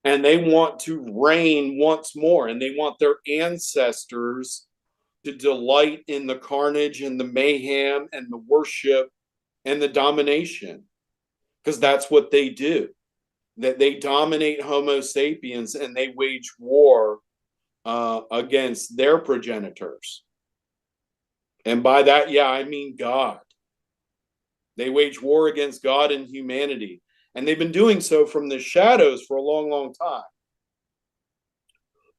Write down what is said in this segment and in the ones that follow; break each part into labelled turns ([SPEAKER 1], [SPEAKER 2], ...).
[SPEAKER 1] and they want to reign once more, and they want their ancestors to delight in the carnage and the mayhem and the worship and the domination, because that's what they do. That they dominate Homo sapiens and they wage war against their progenitors. And by that, yeah, I mean God. They wage war against God and humanity. And they've been doing so from the shadows for a long, long time.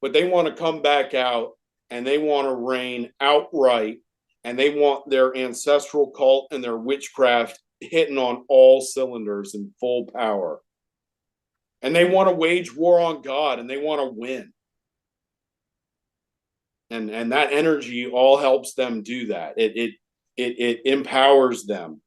[SPEAKER 1] But they want to come back out and they want to reign outright, and they want their ancestral cult and their witchcraft hitting on all cylinders in full power. And they want to wage war on God, and they want to win. And that energy all helps them do that. It empowers them.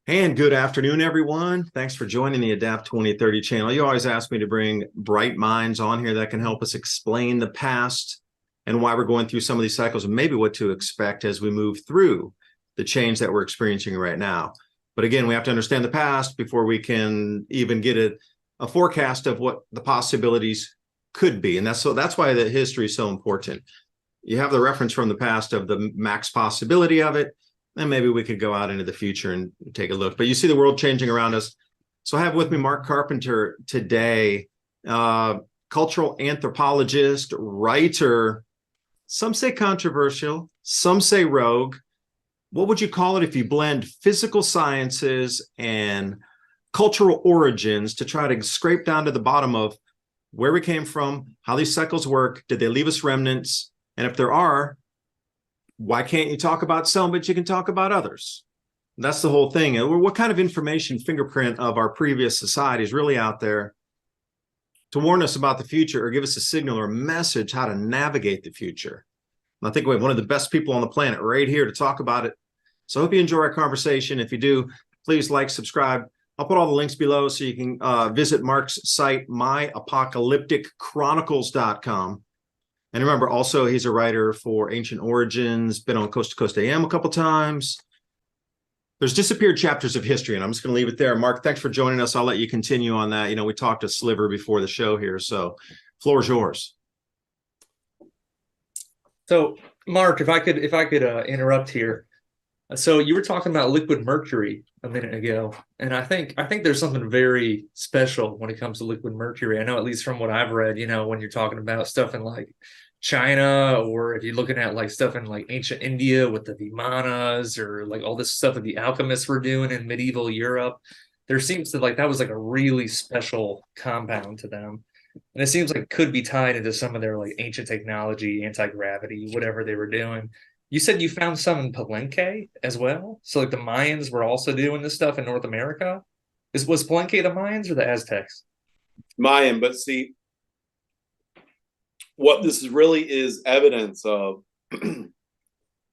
[SPEAKER 2] And good afternoon, everyone. Thanks for joining the Adapt 2030 channel. You always ask me to bring bright minds on here that can help us explain the past and why we're going through some of these cycles and maybe what to expect as we move through the change that we're experiencing right now. But again, we have to understand the past before we can even get a forecast of what the possibilities could be. And that's why the history is so important. You have the reference from the past of the max possibility of it, and maybe we could go out into the future and take a look. But you see the world changing around us. So I have with me Mark Carpenter today, cultural anthropologist, writer, some say controversial, some say rogue. What would you call it if you blend physical sciences and cultural origins to try to scrape down to the bottom of where we came from, how these cycles work, did they leave us remnants? And if there are, why can't you talk about some, but you can talk about others? That's the whole thing. And what kind of information, fingerprint of our previous society is really out there to warn us about the future or give us a signal or a message how to navigate the future? And I think we have one of the best people on the planet right here to talk about it. So I hope you enjoy our conversation. If you do, please like, subscribe. I'll put all the links below so you can visit Mark's site, myapocalypticchronicles.com. And remember, also, he's a writer for Ancient Origins, been on Coast to Coast AM a couple times. There's disappeared chapters of history, and I'm just going to leave it there. Mark, thanks for joining us. I'll let you continue on that. You know, we talked to Sliver before the show here, so floor is yours.
[SPEAKER 3] So, Mark, if I could interrupt here. So you were talking about liquid mercury a minute ago, and I think there's something very special when it comes to liquid mercury. I know, at least from what I've read, you know, when you're talking about stuff in like China, or if you're looking at like stuff in like ancient India with the Vimanas, or like all this stuff that the alchemists were doing in medieval Europe, there seems to like that was like a really special compound to them. And it seems like it could be tied into some of their like ancient technology, anti-gravity, whatever they were doing. You said you found some in Palenque as well? So like the Mayans were also doing this stuff in North America? Was Palenque the Mayans or the Aztecs?
[SPEAKER 1] Mayan, but see, what this really is evidence of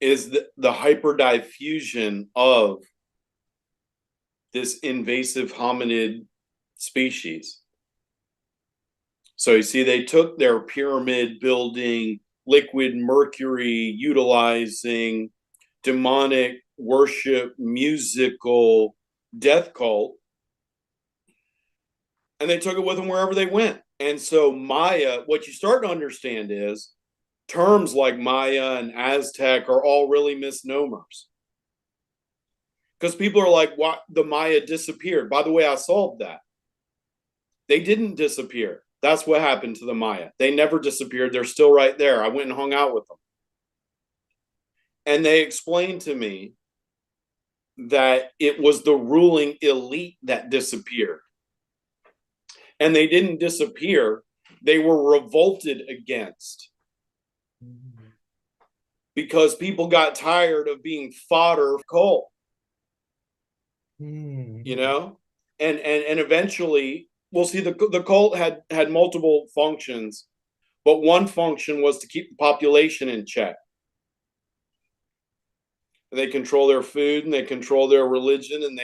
[SPEAKER 1] is the hyperdiffusion of this invasive hominid species. So you see, they took their pyramid building, liquid mercury utilizing, demonic worship, musical death cult, and they took it with them wherever they went. And so Maya, what you start to understand is terms like Maya and Aztec are all really misnomers, because people are like, what, the Maya disappeared. By the way, I solved that. They didn't disappear. That's what happened to the Maya. They never disappeared. They're still right there. I went and hung out with them. And they explained to me that it was the ruling elite that disappeared. And they didn't disappear. They were revolted against. Because people got tired of being fodder for cult. You know? and eventually we'll see the cult had multiple functions, but one function was to keep the population in check. They control their food and they control their religion, and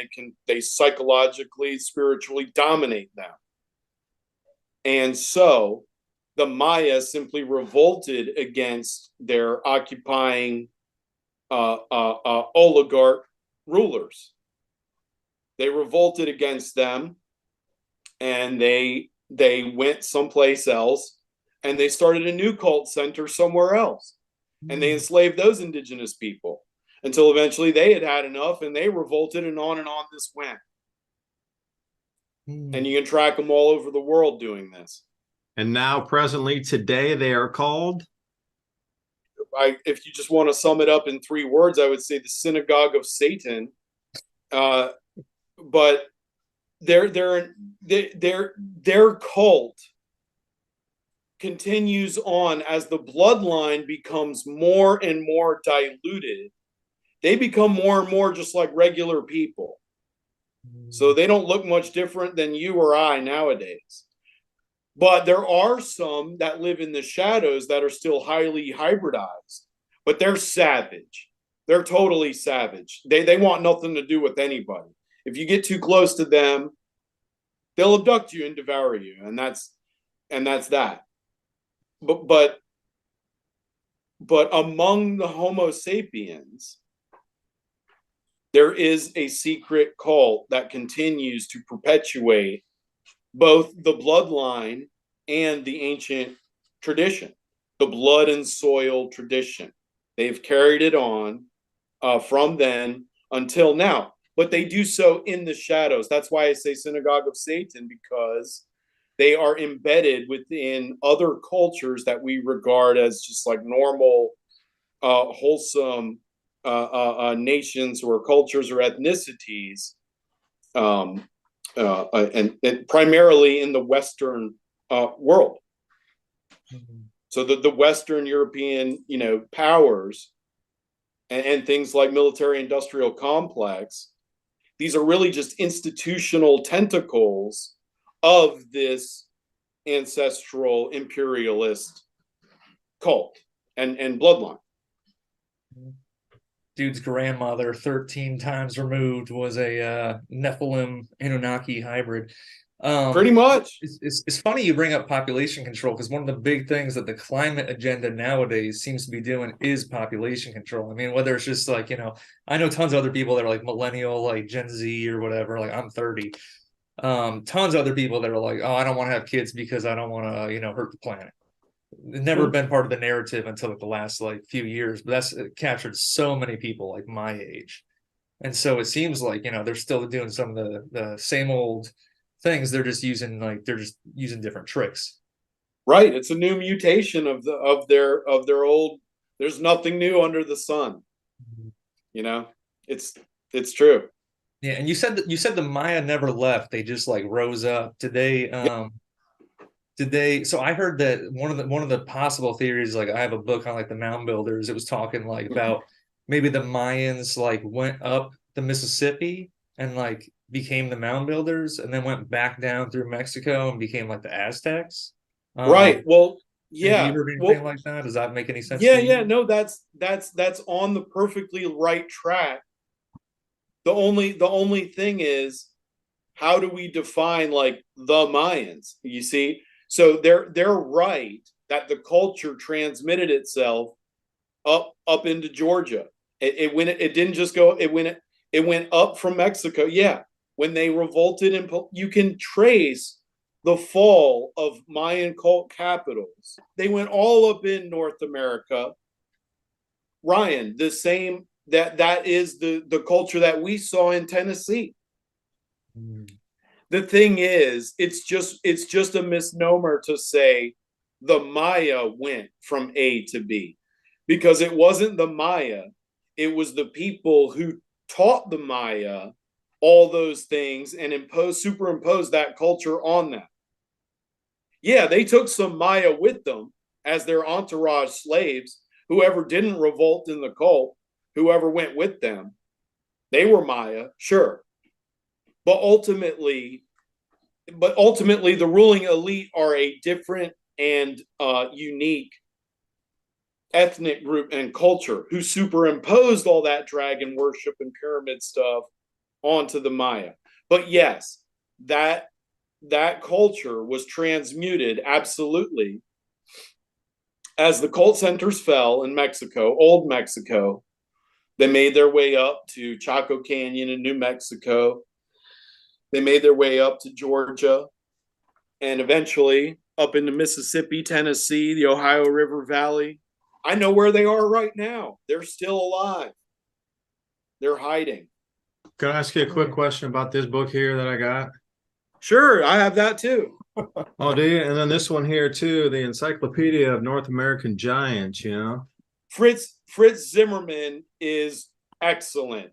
[SPEAKER 1] they psychologically, spiritually dominate them. And so the Maya simply revolted against their occupying oligarch rulers. They revolted against them, and they went someplace else, and they started a new cult center somewhere else, and they enslaved those indigenous people until eventually they had enough, and they revolted, and on this went. And you can track them all over the world doing this.
[SPEAKER 2] And now, presently, today, they are called?
[SPEAKER 1] If you just want to sum it up in 3 words, I would say the synagogue of Satan. But their cult continues on as the bloodline becomes more and more diluted. They become more and more just like regular people. So they don't look much different than you or I nowadays. But there are some that live in the shadows that are still highly hybridized, but they're savage. They're totally savage. They want nothing to do with anybody. If you get too close to them, they'll abduct you and devour you, and that's that. But among the Homo sapiens, there is a secret cult that continues to perpetuate both the bloodline and the ancient tradition, the blood and soil tradition. They've carried it on from then until now, but they do so in the shadows. That's why I say synagogue of Satan, because they are embedded within other cultures that we regard as just like normal, wholesome nations or cultures or ethnicities, and primarily in the Western world. So the Western European, powers and things like military industrial complex, these are really just institutional tentacles of this ancestral imperialist cult and bloodline.
[SPEAKER 3] Dude's grandmother, 13 times removed, was a Nephilim Anunnaki hybrid.
[SPEAKER 1] Pretty much.
[SPEAKER 3] It's funny you bring up population control, because one of the big things that the climate agenda nowadays seems to be doing is population control. I mean, whether it's just like, I know tons of other people that are like millennial, like Gen Z or whatever, like I'm 30. Tons of other people that are like, oh, I don't want to have kids because I don't want to, hurt the planet. Never been part of the narrative until like the last like few years, but that's captured so many people like my age. And so it seems like, they're still doing some of the same old things. They're just using different tricks.
[SPEAKER 1] Right. It's a new mutation of their old. There's nothing new under the sun. It's true.
[SPEAKER 3] Yeah, and you said the Maya never left. They just like rose up. Did they so I heard that one of the possible theories, like I have a book on like the mound builders, it was talking like about maybe the Mayans like went up the Mississippi and like became the mound builders, and then went back down through Mexico and became like the Aztecs.
[SPEAKER 1] Right. Well, yeah.
[SPEAKER 3] Have you heard anything like that? Does that make any sense?
[SPEAKER 1] Yeah, yeah. No, that's on the perfectly right track. The only thing is, how do we define like the Mayans? You see? So they're right that the culture transmitted itself up into Georgia. It didn't just go. It went up from Mexico. Yeah, when they revolted, and you can trace the fall of Mayan cult capitals. They went all up in North America. Ryan, the same that is the culture that we saw in Tennessee. The thing is, it's just a misnomer to say the Maya went from A to B, because it wasn't the Maya. It was the people who taught the Maya all those things and superimposed that culture on them. Yeah, they took some Maya with them as their entourage slaves. Whoever didn't revolt in the cult, whoever went with them, they were Maya, sure. but ultimately, the ruling elite are a different and unique ethnic group and culture who superimposed all that dragon worship and pyramid stuff onto the Maya. But yes, that culture was transmuted absolutely as the cult centers fell in Mexico, old Mexico. They made their way up to Chaco Canyon in New Mexico. They made their way up to Georgia and eventually up into Mississippi, Tennessee, the Ohio River Valley. I know where they are right now. They're still alive. They're hiding.
[SPEAKER 2] Can I ask you a quick question about this book here that I got?
[SPEAKER 1] Sure, I have that too.
[SPEAKER 2] Oh, do you? And then this one here too, the Encyclopedia of North American Giants, you know?
[SPEAKER 1] Fritz Zimmerman is excellent.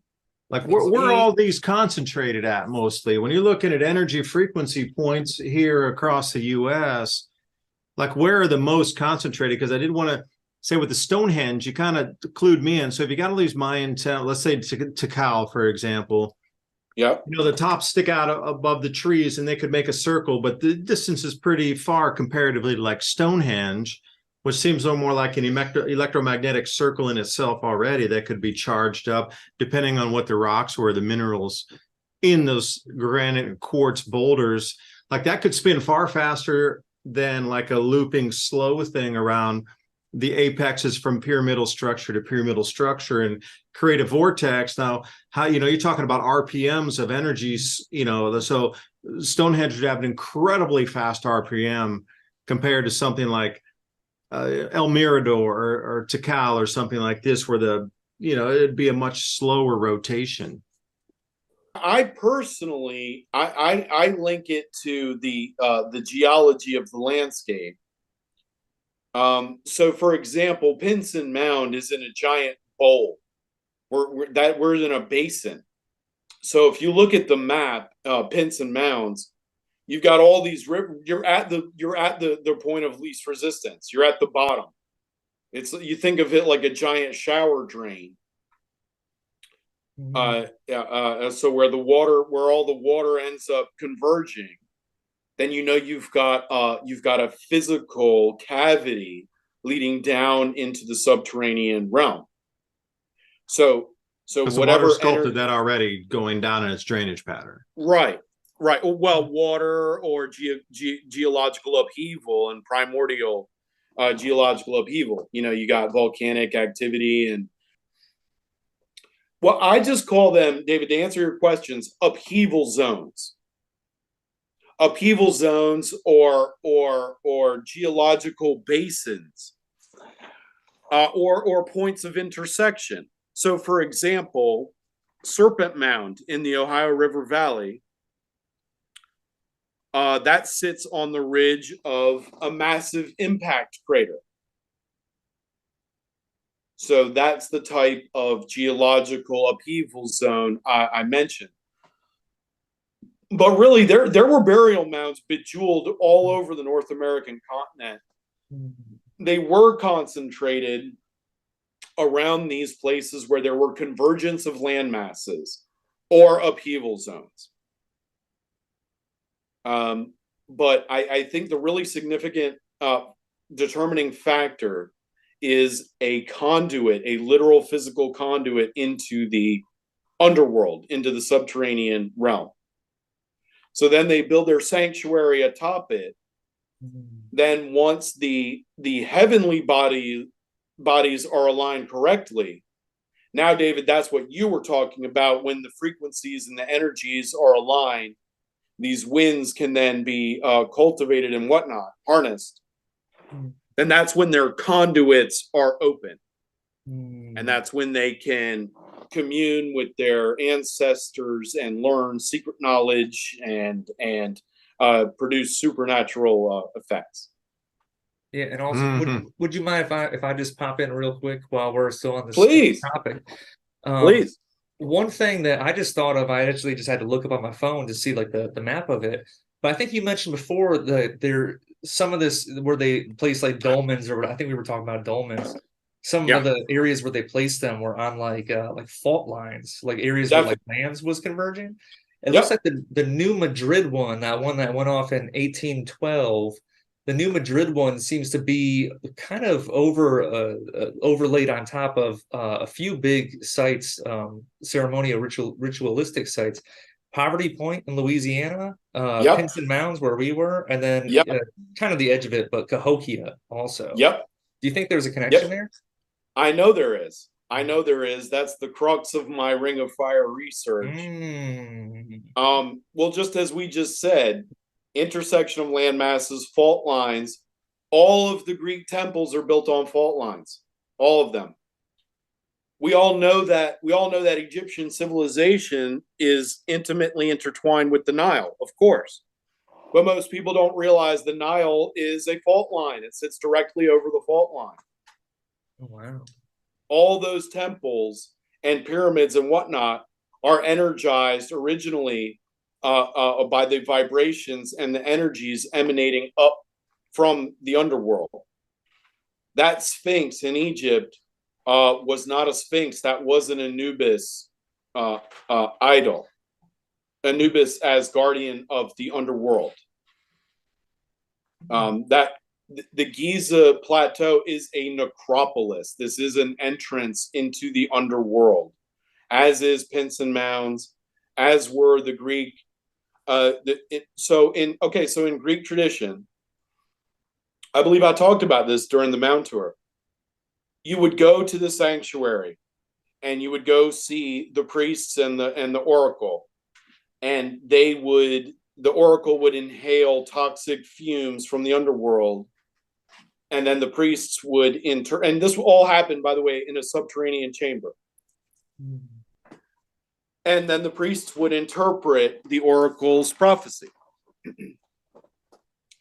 [SPEAKER 2] Like where are all these concentrated at mostly? When you're looking at energy frequency points here across the US, like where are the most concentrated? Because I did want to say with the Stonehenge, you kind of clued me in. So if you got all these Mayan towns, let's say Tikal, for example,
[SPEAKER 1] yeah,
[SPEAKER 2] you know, the tops stick out above the trees and they could make a circle, but the distance is pretty far comparatively to like Stonehenge, which seems a little more like an electromagnetic circle in itself already that could be charged up depending on what the rocks were, the minerals in those granite and quartz boulders. Like that could spin far faster than like a looping slow thing around the apexes from pyramidal structure to pyramidal structure and create a vortex. Now, how, you know, you're talking about RPMs of energies, you know, so Stonehenge would have an incredibly fast RPM compared to something like El Mirador or Tikal or something like this, where the, you know, it'd be a much slower rotation.
[SPEAKER 1] I personally, I link it to the geology of the landscape. So, for example, Pinson Mound is in a giant bowl. We're in a basin. So, if you look at the map, Pinson Mounds, you've got all these rivers. You're at the point of least resistance. You're at the bottom. You think of it like a giant shower drain. So where all the water ends up converging, then you know you've got a physical cavity leading down into the subterranean realm. So whatever
[SPEAKER 2] sculpted that already going down in its drainage pattern.
[SPEAKER 1] Right. Well, water or geological upheaval and primordial geological upheaval. You know, you got volcanic activity and. Well, I just call them, David, to answer your questions, upheaval zones. Upheaval zones or geological basins, or points of intersection. So, for example, Serpent Mound in the Ohio River Valley, that sits on the ridge of a massive impact crater. So that's the type of geological upheaval zone I mentioned. But really, there were burial mounds bejeweled all over the North American continent. They were concentrated around these places where there were convergence of land masses or upheaval zones. But I think the really significant determining factor is a conduit, a literal physical conduit into the underworld, into the subterranean realm. So then they build their sanctuary atop it. Then once the heavenly bodies are aligned correctly, now, David, that's what you were talking about. When the frequencies and the energies are aligned, these winds can then be cultivated and whatnot, harnessed. And that's when their conduits are open. And that's when they can commune with their ancestors and learn secret knowledge and produce supernatural effects.
[SPEAKER 3] Yeah, and also, would you mind if I just pop in real quick while we're still on
[SPEAKER 1] this
[SPEAKER 3] topic?
[SPEAKER 1] Please.
[SPEAKER 3] One thing that I just thought of, I actually just had to look up on my phone to see like the map of it. But I think you mentioned before that some of this where they place like dolmens, or I think we were talking about dolmens. Some of the areas where they placed them were on like fault lines, like areas where like lands was converging. It looks like the New Madrid one, that one that went off in 1812. The New Madrid one seems to be kind of overlaid on top of a few big sites, ceremonial ritualistic sites. Poverty Point in Louisiana, Pinson Mounds where we were, and then kind of the edge of it, but Cahokia also.
[SPEAKER 1] Yep.
[SPEAKER 3] Do you think there's a connection there?
[SPEAKER 1] I know there is. That's the crux of my Ring of Fire research. Well, just as we just said, intersection of land masses, fault lines, all of the Greek temples are built on fault lines. All of them. We all know that Egyptian civilization is intimately intertwined with the Nile, of course. But most people don't realize the Nile is a fault line. It sits directly over the fault line.
[SPEAKER 3] Oh, wow.
[SPEAKER 1] All those temples and pyramids and whatnot are energized originally by the vibrations and the energies emanating up from the underworld. That Sphinx in Egypt was not a Sphinx. That was an Anubis idol. Anubis as guardian of the underworld. The Giza Plateau is a necropolis. This is an entrance into the underworld, as is Pinson Mounds, as were the Greek. So in Greek tradition, I believe I talked about this during the Mount tour. You would go to the sanctuary, and you would go see the priests and the oracle, and the oracle would inhale toxic fumes from the underworld. And then the priests would and this all happened, by the way, in a subterranean chamber. And then the priests would interpret the oracle's prophecy.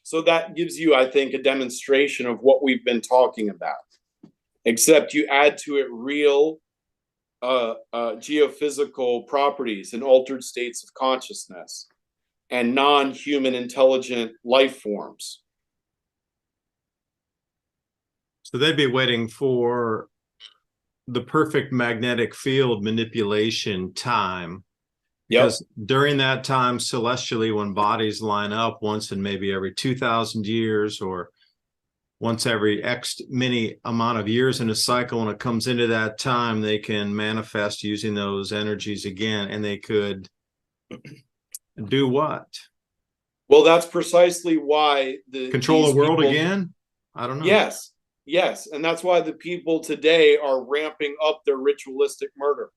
[SPEAKER 1] So that gives you, I think, a demonstration of what we've been talking about. Except you add to it real geophysical properties and altered states of consciousness and non-human intelligent life forms.
[SPEAKER 2] So they'd be waiting for the perfect magnetic field manipulation time. Because during that time, celestially, when bodies line up once in maybe every 2,000 years or once every X many amount of years in a cycle, when it comes into that time, they can manifest using those energies again, and they could do what?
[SPEAKER 1] Well, that's precisely why
[SPEAKER 2] control the world again? I don't know.
[SPEAKER 1] Yes, and that's why the people today are ramping up their ritualistic murder.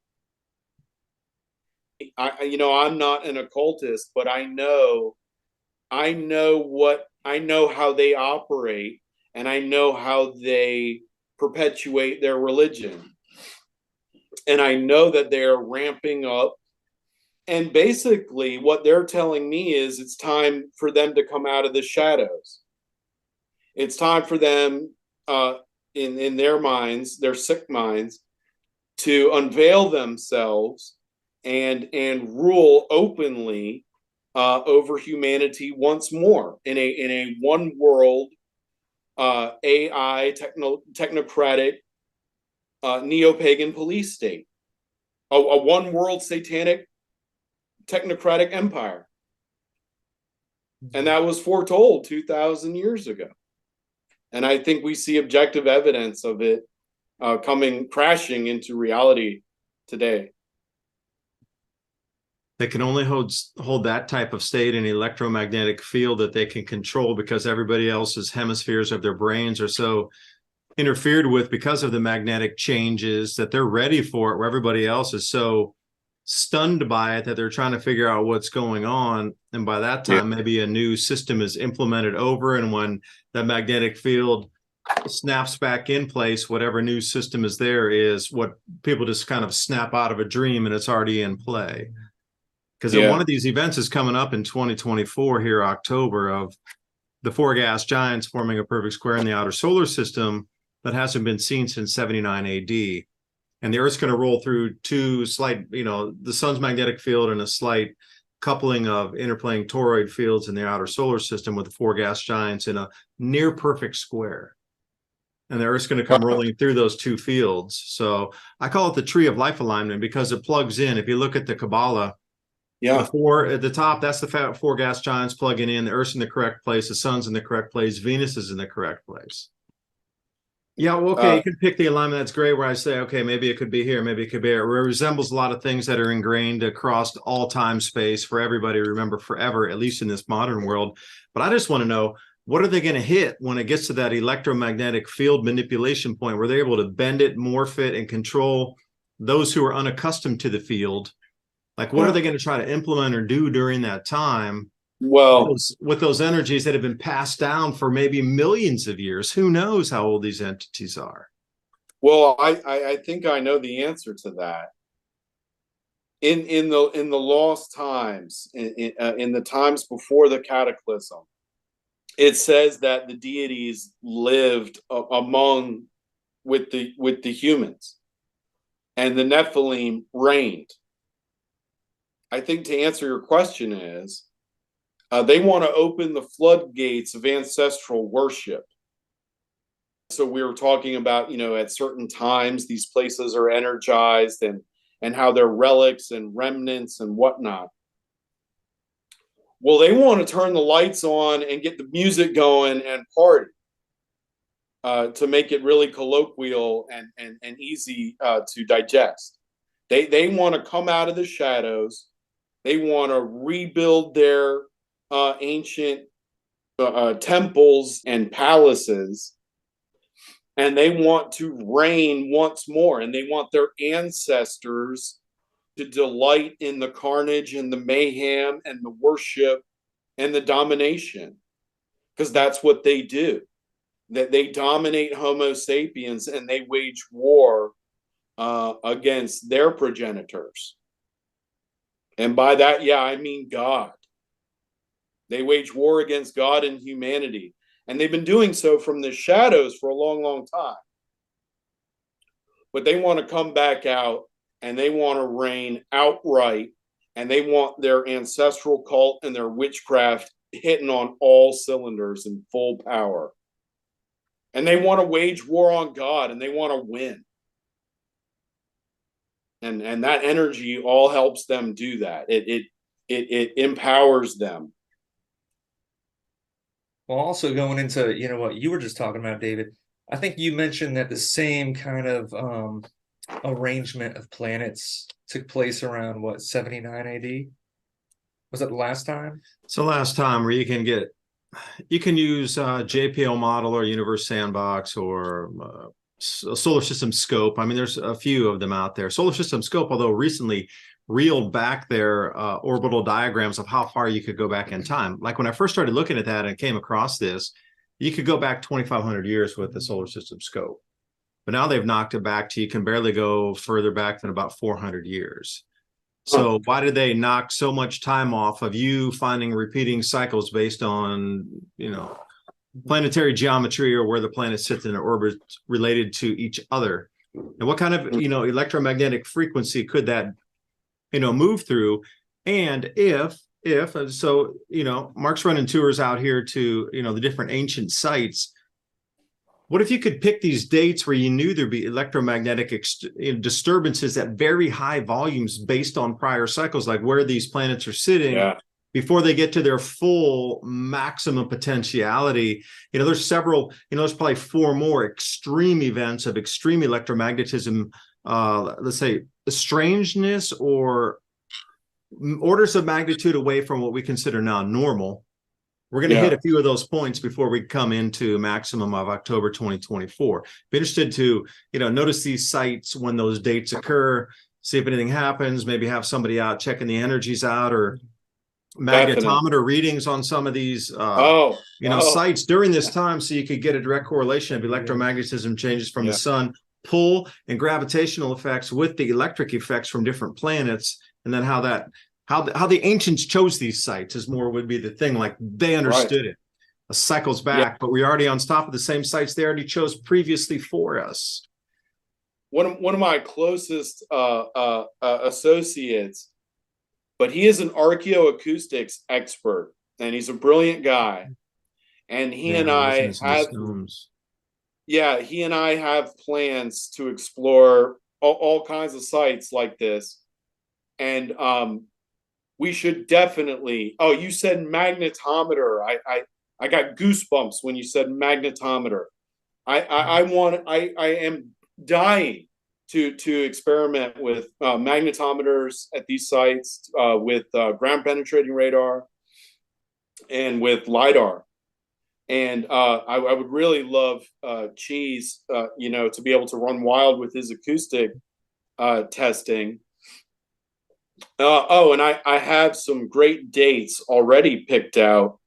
[SPEAKER 1] I'm not an occultist, but I know how they operate, and I know how they perpetuate their religion. And I know that they are ramping up. And basically what they're telling me is it's time for them to come out of the shadows. It's time for them, in their minds, their sick minds, to unveil themselves and rule openly over humanity once more in a one world AI technocratic neo-pagan police state, a one world satanic technocratic empire. And that was foretold 2,000 years ago. And I think we see objective evidence of it coming crashing into reality today.
[SPEAKER 2] They can only hold that type of state in electromagnetic field that they can control because everybody else's hemispheres of their brains are so interfered with because of the magnetic changes that they're ready for it, where everybody else is so stunned by it that they're trying to figure out what's going on. And by that time, maybe a new system is implemented over. And when that magnetic field snaps back in place, whatever new system is there is what people just kind of snap out of a dream, and it's already in play. Because one of these events is coming up in 2024 here, October, of the four gas giants forming a perfect square in the outer solar system that hasn't been seen since 79 AD. And the Earth's going to roll through two slight, the sun's magnetic field and a slight coupling of interplaying toroid fields in the outer solar system with the four gas giants in a near perfect square. And the Earth's going to come rolling through those two fields. So I call it the tree of life alignment because it plugs in. If you look at the Kabbalah,
[SPEAKER 1] Yeah.
[SPEAKER 2] The four at the top, that's the four gas giants plugging in. The Earth's in the correct place. The sun's in the correct place. Venus is in the correct place. Yeah, well, okay, you can pick the alignment. That's great. Where I say, okay, maybe it could be here, maybe it could be here. It resembles a lot of things that are ingrained across all time space for everybody to remember forever, at least in this modern world. But I just want to know, what are they going to hit when it gets to that electromagnetic field manipulation point where they're able to bend it, morph it, and control those who are unaccustomed to the field? Like, what are they going to try to implement or do during that time?
[SPEAKER 1] Well,
[SPEAKER 2] with those energies that have been passed down for maybe millions of years. Who knows how old these entities are?
[SPEAKER 1] well, I think I know the answer to that. In the lost times, in the times before the cataclysm, it says that the deities lived among with the humans, and the Nephilim reigned. I think to answer your question is, they want to open the floodgates of ancestral worship. So we were talking about, at certain times, these places are energized and how they're relics and remnants and whatnot. Well, they want to turn the lights on and get the music going and party to make it really colloquial and easy to digest. They want to come out of the shadows. They want to rebuild their ancient temples and palaces, and they want to reign once more, and they want their ancestors to delight in the carnage and the mayhem and the worship and the domination, because that's what they do. That they dominate Homo sapiens and they wage war against their progenitors. And by that, yeah, I mean God. They wage war against God and humanity. And they've been doing so from the shadows for a long, long time. But they want to come back out and they want to reign outright. And they want their ancestral cult and their witchcraft hitting on all cylinders in full power. And they want to wage war on God and they want to win. And that energy all helps them do that. It empowers them.
[SPEAKER 3] Well, also going into, what you were just talking about, David, I think you mentioned that the same kind of arrangement of planets took place around, 79 AD? Was that the last time?
[SPEAKER 2] It's the last time where you can use JPL model or Universe Sandbox or a solar system scope. I mean, there's a few of them out there. Solar system scope, although recently reeled back their orbital diagrams of how far you could go back in time. Like when I first started looking at that and came across this, you could go back 2,500 years with the solar system scope. But now they've knocked it back to you can barely go further back than about 400 years. So why did they knock so much time off of you finding repeating cycles based on, planetary geometry or where the planet sits in an orbit related to each other? And what kind of, electromagnetic frequency could that, move through? And if so, Mark's running tours out here to, the different ancient sites. What if you could pick these dates where you knew there'd be electromagnetic disturbances at very high volumes based on prior cycles, like where these planets are sitting before they get to their full maximum potentiality? There's several, there's probably 4 more extreme events of extreme electromagnetism, let's say strangeness or orders of magnitude away from what we consider now normal. We're going to hit a few of those points before we come into maximum of October 2024. Be interested to, notice these sites when those dates occur, see if anything happens, maybe have somebody out checking the energies out or magnetometer readings on some of these, sites during this time so you could get a direct correlation of electromagnetism changes from the sun, pull and gravitational effects with the electric effects from different planets, and then how the ancients chose these sites is more would be the thing. Like they understood it. Cycles back, but we're already on top of the same sites they already chose previously for us.
[SPEAKER 1] One of my closest associates, but he is an archaeoacoustics expert, and he's a brilliant guy. And he and I have plans to explore all kinds of sites like this. And we should definitely. Oh, you said magnetometer. I got goosebumps when you said magnetometer. I am dying to experiment with magnetometers at these sites, with ground penetrating radar and with lidar. And I would really love Cheese, to be able to run wild with his acoustic testing. And I have some great dates already picked out,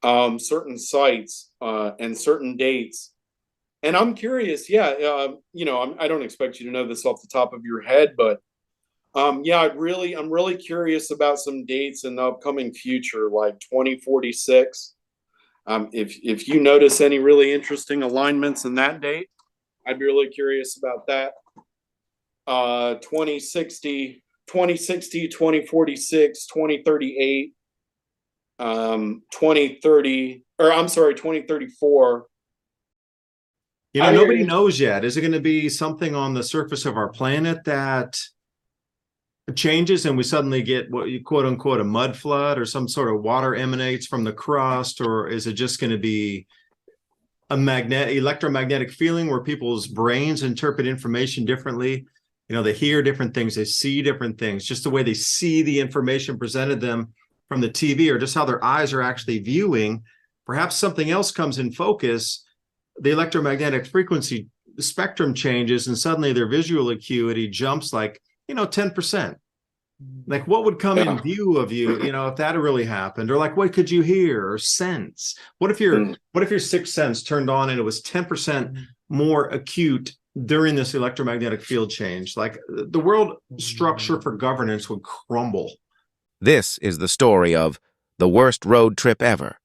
[SPEAKER 1] certain sites and certain dates. And I'm curious, I don't expect you to know this off the top of your head, but I'm really curious about some dates in the upcoming future, like 2046. If you notice any really interesting alignments in that date, I'd be really curious about that. 2060, 2046, 2038, 2034.
[SPEAKER 2] Nobody knows yet. Is it going to be something on the surface of our planet that changes and we suddenly get what you quote unquote a mud flood, or some sort of water emanates from the crust? Or is it just going to be a electromagnetic feeling where people's brains interpret information differently? They hear different things, they see different things, just the way they see the information presented them from the TV, or just how their eyes are actually viewing. Perhaps something else comes in focus, the electromagnetic frequency spectrum changes, and suddenly their visual acuity jumps like 10%. Like, what would come in view of you, if that really happened? Or like, what could you hear or sense? What if your sixth sense turned on and it was 10% more acute during this electromagnetic field change? Like, the world structure for governance would crumble.
[SPEAKER 4] This is the story of the worst road trip ever.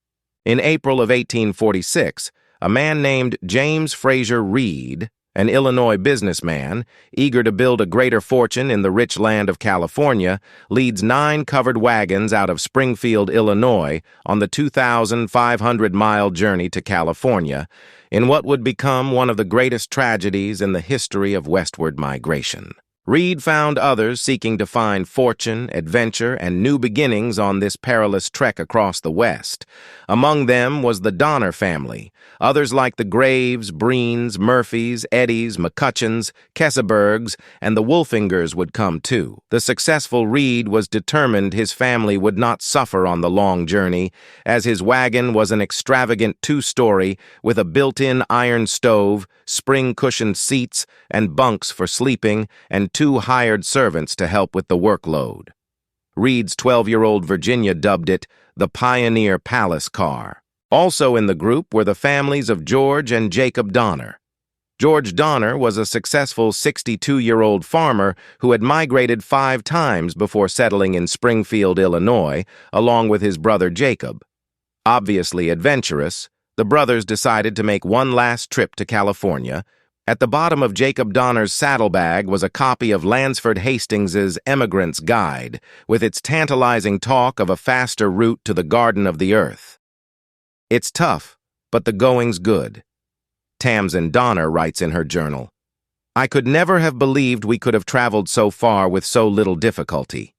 [SPEAKER 4] In April of 1846, a man named James Fraser Reed, an Illinois businessman, eager to build a greater fortune in the rich land of California, leads 9 covered wagons out of Springfield, Illinois, on the 2,500-mile journey to California, in what would become one of the greatest tragedies in the history of westward migration. Reed found others seeking to find fortune, adventure, and new beginnings on this perilous trek across the West. Among them was the Donner family. Others like the Graves, Breens, Murphys, Eddies, McCutcheons, Kesebergs, and the Wolfingers would come too. The successful Reed was determined his family would not suffer on the long journey, as his wagon was an extravagant 2-story with a built-in iron stove, spring-cushioned seats, and bunks for sleeping, and 2 hired servants to help with the workload. Reed's 12-year-old Virginia dubbed it the Pioneer Palace Car. Also in the group were the families of George and Jacob Donner. George Donner was a successful 62-year-old farmer who had migrated 5 times before settling in Springfield, Illinois, along with his brother Jacob. Obviously adventurous, the brothers decided to make one last trip to California. At the bottom of Jacob Donner's saddlebag was a copy of Lansford Hastings's Emigrant's Guide, with its tantalizing talk of a faster route to the Garden of the Earth. "It's tough, but the going's good," Tamsin Donner writes in her journal. "I could never have believed we could have traveled so far with so little difficulty.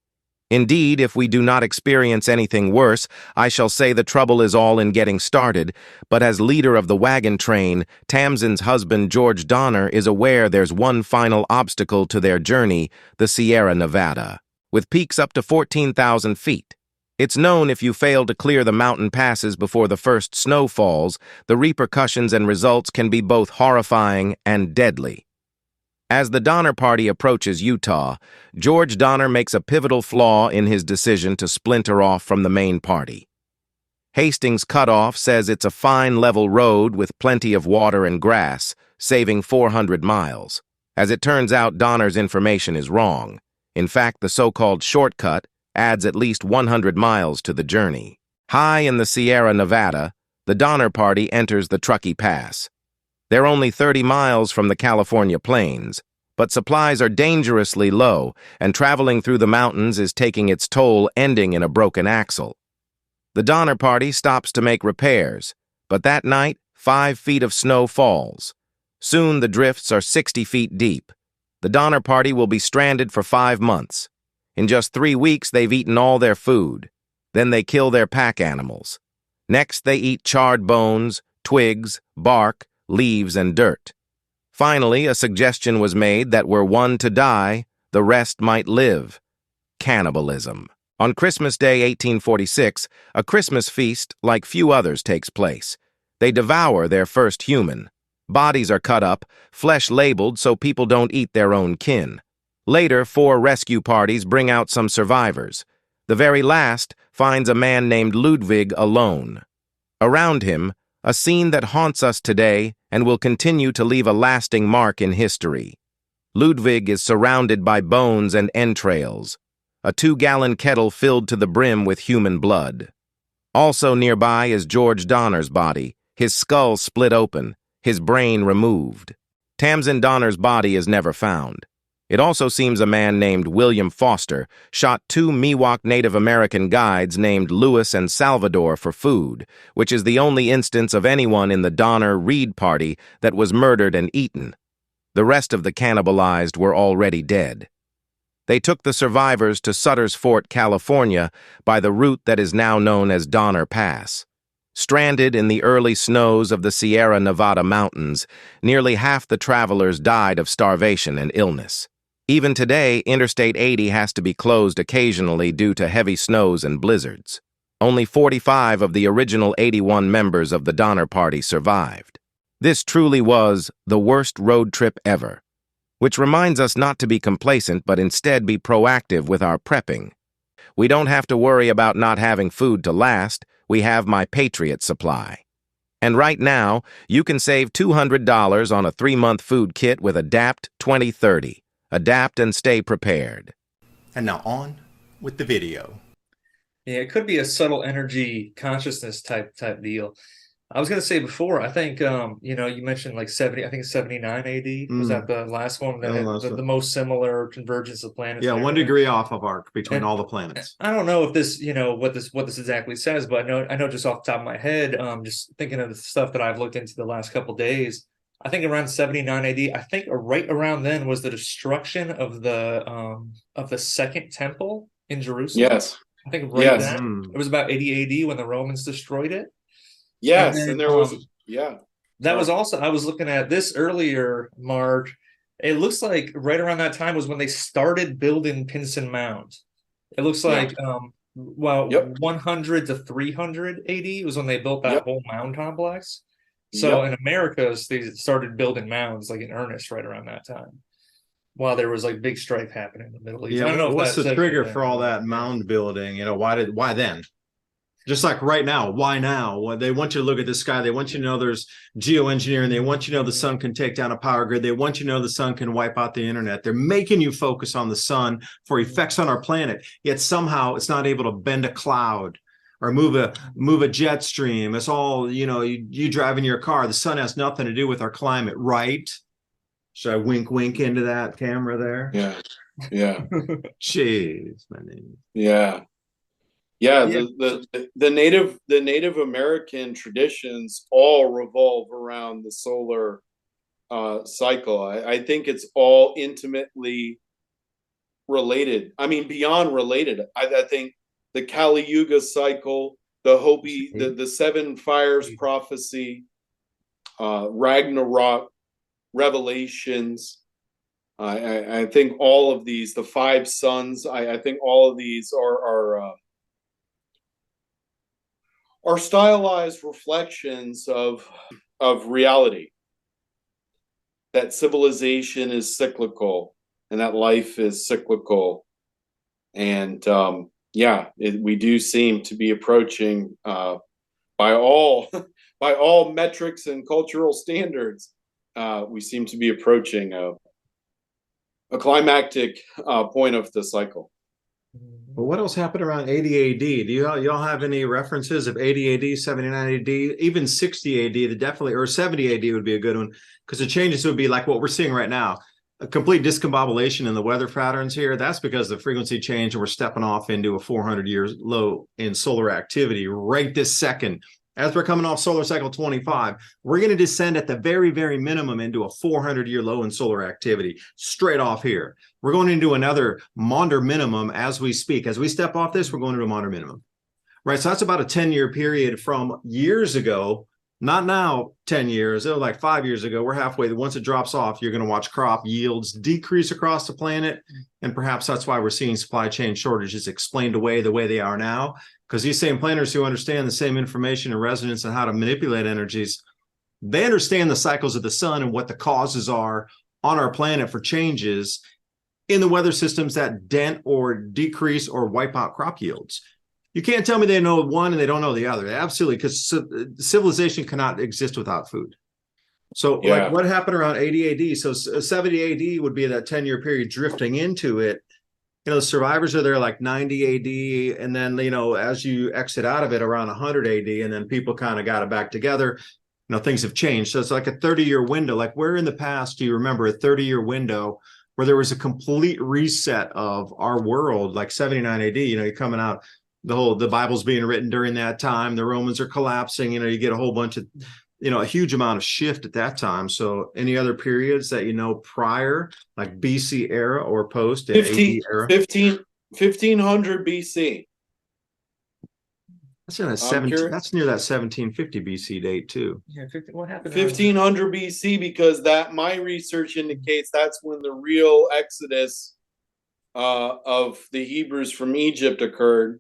[SPEAKER 4] Indeed, if we do not experience anything worse, I shall say the trouble is all in getting started, but as leader of the wagon train, Tamsin's husband George Donner is aware there's one final obstacle to their journey, the Sierra Nevada, with peaks up to 14,000 feet. It's known if you fail to clear the mountain passes before the first snow falls, the repercussions and results can be both horrifying and deadly. As the Donner Party approaches Utah, George Donner makes a pivotal flaw in his decision to splinter off from the main party. Hastings Cutoff says it's a fine level road with plenty of water and grass, saving 400 miles. As it turns out, Donner's information is wrong. In fact, the so-called shortcut adds at least 100 miles to the journey. High in the Sierra Nevada, the Donner Party enters the Truckee Pass. They're only 30 miles from the California plains, but supplies are dangerously low, and traveling through the mountains is taking its toll, ending in a broken axle. The Donner Party stops to make repairs, but that night, 5 feet of snow falls. Soon the drifts are 60 feet deep. The Donner Party will be stranded for 5 months. In just 3 weeks, they've eaten all their food. Then they kill their pack animals. Next, they eat charred bones, twigs, bark, leaves, and dirt. Finally, a suggestion was made that were one to die, the rest might live. Cannibalism. On Christmas Day 1846, a Christmas feast like few others takes place. They devour their first human. Bodies are cut up, flesh labeled so people don't eat their own kin. Later, 4 rescue parties bring out some survivors. The very last finds a man named Ludwig alone. Around him, a scene that haunts us today and will continue to leave a lasting mark in history. Ludwig is surrounded by bones and entrails, a 2-gallon kettle filled to the brim with human blood. Also nearby is George Donner's body, his skull split open, his brain removed. Tamsin Donner's body is never found. It also seems a man named William Foster shot 2 Miwok Native American guides named Lewis and Salvador for food, which is the only instance of anyone in the Donner-Reed party that was murdered and eaten. The rest of the cannibalized were already dead. They took the survivors to Sutter's Fort, California, by the route that is now known as Donner Pass. Stranded in the early snows of the Sierra Nevada mountains, nearly half the travelers died of starvation and illness. Even today, Interstate 80 has to be closed occasionally due to heavy snows and blizzards. Only 45 of the original 81 members of the Donner Party survived. This truly was the worst road trip ever, which reminds us not to be complacent but instead be proactive with our prepping. We don't have to worry about not having food to last. We have my Patriot supply. And right now, you can save $200 on a 3-month food kit with Adapt 2030. Adapt and stay prepared.
[SPEAKER 2] And now on with the video.
[SPEAKER 3] Yeah, it could be a subtle energy consciousness type deal. I was going to say before, I think, you mentioned like 70, I think 79 AD. Was that the last one? The most similar convergence of planets?
[SPEAKER 2] Yeah, 1 degree off of arc between all the planets.
[SPEAKER 3] I don't know if this, what this exactly says, but I know just off the top of my head, just thinking of the stuff that I've looked into the last couple of days, I think around 79 AD, I think right around then was the destruction of the Second Temple in Jerusalem.
[SPEAKER 1] Yes.
[SPEAKER 3] I think then. It was about 80 AD when the Romans destroyed it.
[SPEAKER 1] Yes, and there was,
[SPEAKER 3] That was also, I was looking at this earlier, Mark. It looks like right around that time was when they started building Pinson Mound. It looks like, 100 to 300 AD was when they built that whole mound complex. So in America, they started building mounds like in earnest right around that time, while there was like big strife happening in the Middle East.
[SPEAKER 2] Yeah,
[SPEAKER 3] I don't know
[SPEAKER 2] what's the trigger for all that mound building? Why then? Just like right now, why now? They want you to look at the sky. They want you to know there's geoengineering. They want you to know the sun can take down a power grid. They want you to know the sun can wipe out the internet. They're making you focus on the sun for effects on our planet. Yet somehow it's not able to bend a cloud or move a jet stream. It's all, you drive in your car. The sun has nothing to do with our climate, right? Should I wink into that camera there?
[SPEAKER 1] Yeah.
[SPEAKER 2] Jeez, my name.
[SPEAKER 1] Yeah. The Native American traditions all revolve around the solar cycle. I think it's all intimately related. I mean, beyond related. I think the Kali Yuga cycle, the Hopi, the 7 fires prophecy, Ragnarok, Revelations. I think all of these, the 5 suns. I think all of these are stylized reflections of reality. That civilization is cyclical, and that life is cyclical, and we do seem to be approaching, by all metrics and cultural standards, we seem to be approaching a climactic point of the cycle.
[SPEAKER 2] But what else happened around 80 AD? Do y'all have any references of 80 AD, 79 AD, even 60 AD? Or 70 AD would be a good one, because the changes would be like what we're seeing right now. A complete discombobulation in the weather patterns here. That's because of the frequency change, and we're stepping off into a 400 years low in solar activity right this second as we're coming off solar cycle 25, we're going to descend at the very, very minimum into a 400-year low in solar activity straight off here. We're going into another Maunder minimum as we speak. As we step off this, we're going into a Maunder minimum. Right, so that's about a 10-year period from years ago, not now 10 years, it was like 5 years ago. We're halfway. Once it drops off, you're going to watch crop yields decrease across the planet. And perhaps that's why we're seeing supply chain shortages explained away the way they are now. Because these same planners who understand the same information and resonance and how to manipulate energies, they understand the cycles of the sun and what the causes are on our planet for changes in the weather systems that dent or decrease or wipe out crop yields. You can't tell me they know one and they don't know the other. Absolutely, because civilization cannot exist without food. So like what happened around 80 AD? So 70 AD would be that 10-year period drifting into it. You know, the survivors are there like 90 AD. And then, you know, as you exit out of it around 100 AD, and then people kind of got it back together, you know, things have changed. So it's like a 30-year window. Like where in the past do you remember a 30-year window where there was a complete reset of our world, like 79 AD, you know, you're coming out, the Bible's being written during that time, the Romans are collapsing, you know, you get a whole bunch of, you know, a huge amount of shift at that time. So any other periods that you know prior, like BC era or post
[SPEAKER 1] 1500 BC.
[SPEAKER 2] That's near that 17, that's near that 1750 BC date too.
[SPEAKER 3] Yeah, what happened?
[SPEAKER 1] 1500 BC, because that my research indicates that's when the real exodus of the Hebrews from Egypt occurred.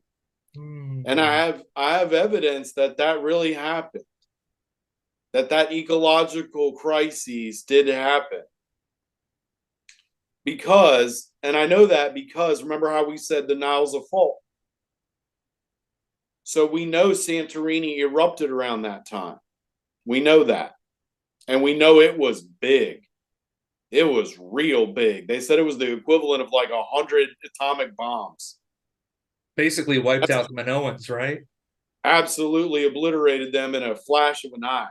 [SPEAKER 1] And I have evidence that really happened, that ecological crises did happen, because, and I know that because remember how we said the Nile's a fault. So we know Santorini erupted around that time. We know that, and we know it was big. It was real big. They said it was the equivalent of like 100 atomic bombs.
[SPEAKER 3] Basically wiped out the Minoans, right?
[SPEAKER 1] Absolutely obliterated them in a flash of an eye.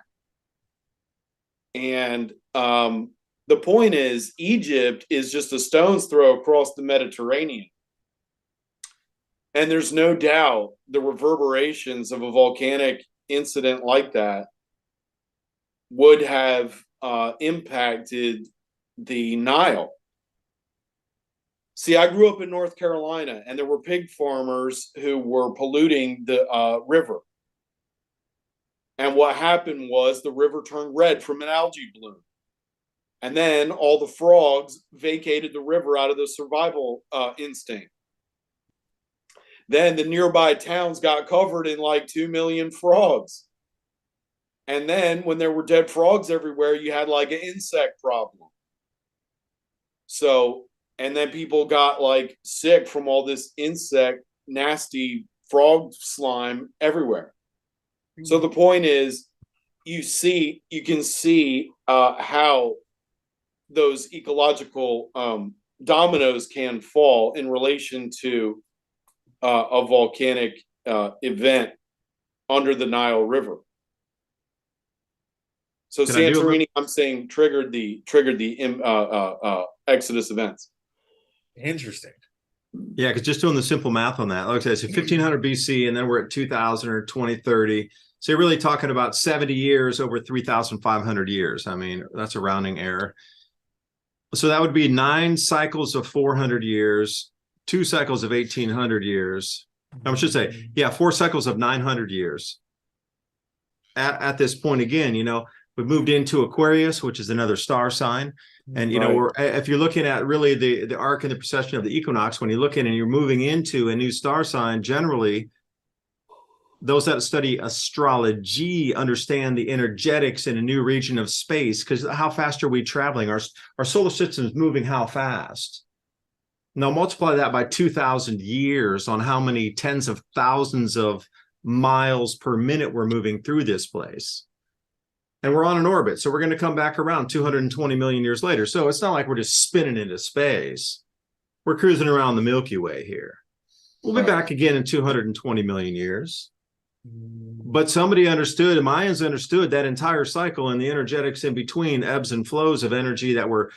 [SPEAKER 1] And the point is, Egypt is just a stone's throw across the Mediterranean. And there's no doubt the reverberations of a volcanic incident like that would have impacted the Nile. See, I grew up in North Carolina, and there were pig farmers who were polluting the river. And what happened was the river turned red from an algae bloom. And then all the frogs vacated the river out of the survival instinct. Then the nearby towns got covered in like 2 million frogs. And then when there were dead frogs everywhere, you had like an insect problem. So, and then people got like sick from all this insect, nasty frog slime everywhere. So the point is, you can see how those ecological dominoes can fall in relation to a volcanic event under the Nile River. So Santorini, I'm saying, triggered the Exodus events.
[SPEAKER 3] Interesting.
[SPEAKER 2] Yeah, because just doing the simple math on that, like I said, it's 1500 BC, and then we're at 2000 or 2030. So you're really talking about 70 years over 3,500 years. I mean, that's a rounding error. So that would be 9 cycles of 400 years, 2 cycles of 1,800 years. I should say, yeah, 4 cycles of 900 years. At this point, again, you know, we've moved into Aquarius, which is another star sign. And, you know, if you're looking at really the arc and the precession of the equinox, when you look in and you're moving into a new star sign, generally, those that study astrology understand the energetics in a new region of space, because how fast are we traveling? Our solar system is moving how fast? Now multiply that by 2,000 years on how many tens of thousands of miles per minute we're moving through this place. And we're on an orbit, so we're going to come back around 220 million years later. So it's not like we're just spinning into space. We're cruising around the Milky Way here. We'll be back again in 220 million years. But somebody understood, the Mayans understood that entire cycle and the energetics in between, ebbs and flows of energy that were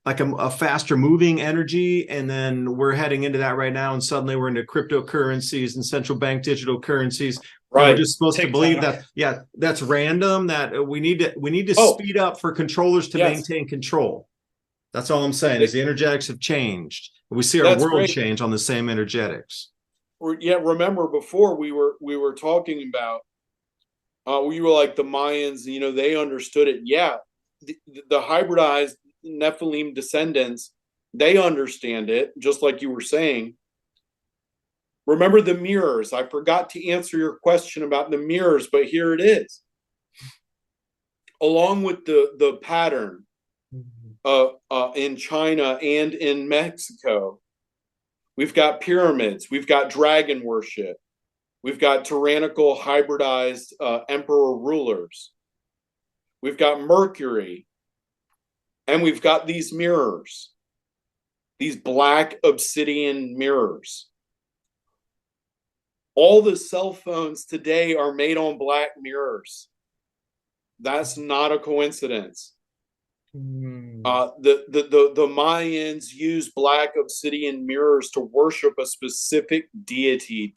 [SPEAKER 2] like a faster moving energy. And then we're heading into that right now. And suddenly we're into cryptocurrencies and central bank digital currencies. And we're
[SPEAKER 1] Right.
[SPEAKER 2] just supposed to believe
[SPEAKER 3] TikTok.
[SPEAKER 2] that, yeah, that's random, that we need to
[SPEAKER 1] Oh.
[SPEAKER 2] speed up for controllers to
[SPEAKER 1] Yes.
[SPEAKER 2] maintain control. That's all I'm saying, is the energetics have changed. We see our
[SPEAKER 1] That's
[SPEAKER 2] world
[SPEAKER 1] great.
[SPEAKER 2] change on the same energetics.
[SPEAKER 1] Yeah, remember before we were talking about we were like the Mayans, you know, they understood it. Yeah, the hybridized Nephilim descendants, they understand it, just like you were saying. Remember the mirrors. I forgot to answer your question about the mirrors, but here it is. Along with the pattern in China and in Mexico, we've got pyramids, we've got dragon worship, we've got tyrannical hybridized emperor rulers, we've got Mercury, and we've got these mirrors, these black obsidian mirrors. All the cell phones today are made on black mirrors. That's not a coincidence. The Mayans used black obsidian mirrors to worship a specific deity.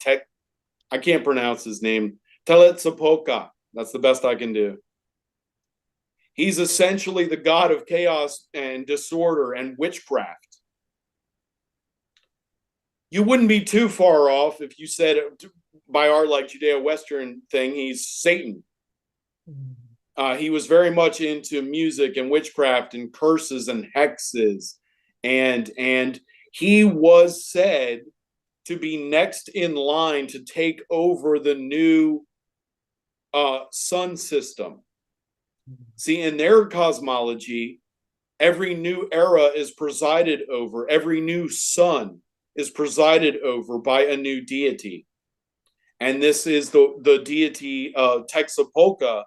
[SPEAKER 1] I can't pronounce his name. Tetzalcoatl. That's the best I can do. He's essentially the god of chaos and disorder and witchcraft. You wouldn't be too far off if you said, by our like Judeo-Western thing, he's Satan. He was very much into music and witchcraft and curses and hexes, and he was said to be next in line to take over the new sun system. See, in their cosmology, every new era is presided over, every new sun is presided over by a new deity. And this is the deity Tetzalcoatl,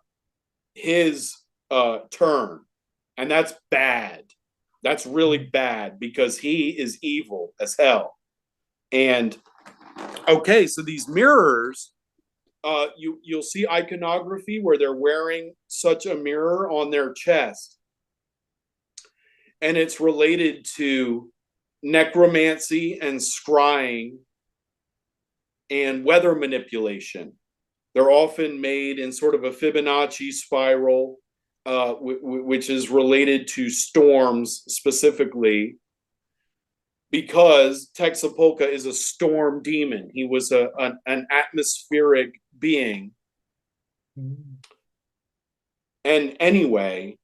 [SPEAKER 1] his turn. And that's bad. That's really bad, because he is evil as hell. And okay, so these mirrors, you'll see iconography where they're wearing such a mirror on their chest. And it's related to necromancy and scrying and weather manipulation. They're often made in sort of a Fibonacci spiral, which is related to storms specifically, because Tetzalcoatl is a storm demon. He was an atmospheric being. And anyway,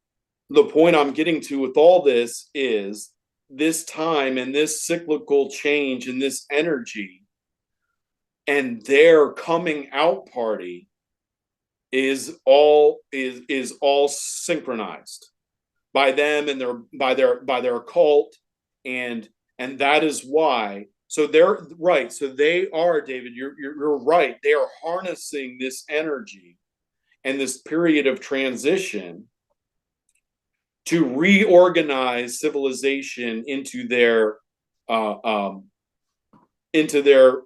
[SPEAKER 1] the point I'm getting to with all this is this time and this cyclical change and this energy and their coming out party is all synchronized by them and by their cult, and that is why. So they're right. So they are, David, you're right. They are harnessing this energy and this period of transition to reorganize civilization into their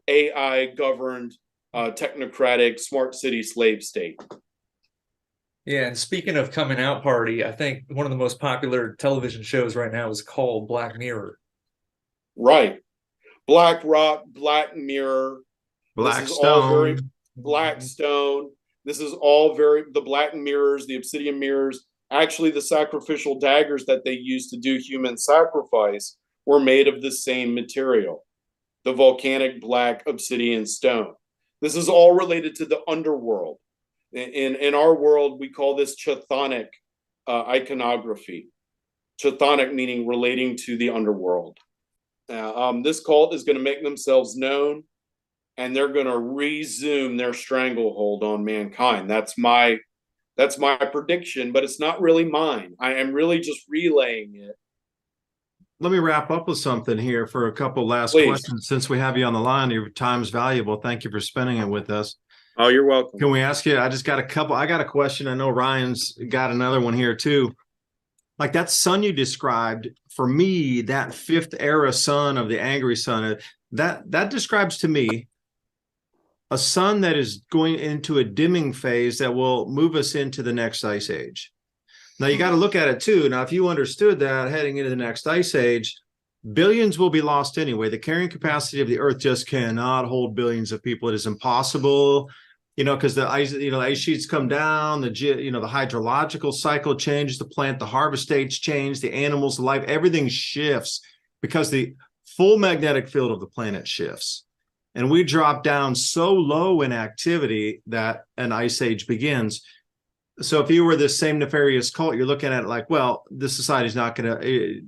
[SPEAKER 1] AI governed technocratic smart city slave state.
[SPEAKER 3] Yeah, and speaking of coming out party, I think one of the most popular television shows right now is called Black Mirror.
[SPEAKER 1] Right. Black Rock, Black Mirror,
[SPEAKER 2] Blackstone.
[SPEAKER 1] Blackstone. This is all very, the black mirrors, the obsidian mirrors. Actually, the sacrificial daggers that they used to do human sacrifice were made of the same material, the volcanic black obsidian stone. This is all related to the underworld. In our world, we call this chthonic iconography. Chthonic meaning relating to the underworld. This cult is going to make themselves known, and they're going to resume their stranglehold on mankind. That's my prediction, but it's not really mine. I am really just relaying it.
[SPEAKER 2] Let me wrap up with something here for a couple last questions. Since we have you on the line, your time's valuable. Thank you for spending it with us.
[SPEAKER 1] Oh, you're welcome.
[SPEAKER 2] Can we ask you, I got a question. I know Ryan's got another one here too. Like that sun you described, for me, that fifth era sun of the angry sun, that describes to me a sun that is going into a dimming phase that will move us into the next ice age. Now, you got to look at it too. Now, if you understood that heading into the next ice age, billions will be lost anyway. The carrying capacity of the earth just cannot hold billions of people. It is impossible. because the ice, the ice sheets come down, the hydrological cycle changes, the plant, the harvest dates change, the animals, the life, everything shifts because the full magnetic field of the planet shifts. And we drop down so low in activity that an ice age begins. So if you were this same nefarious cult, you're looking at it like, well, this society is not going to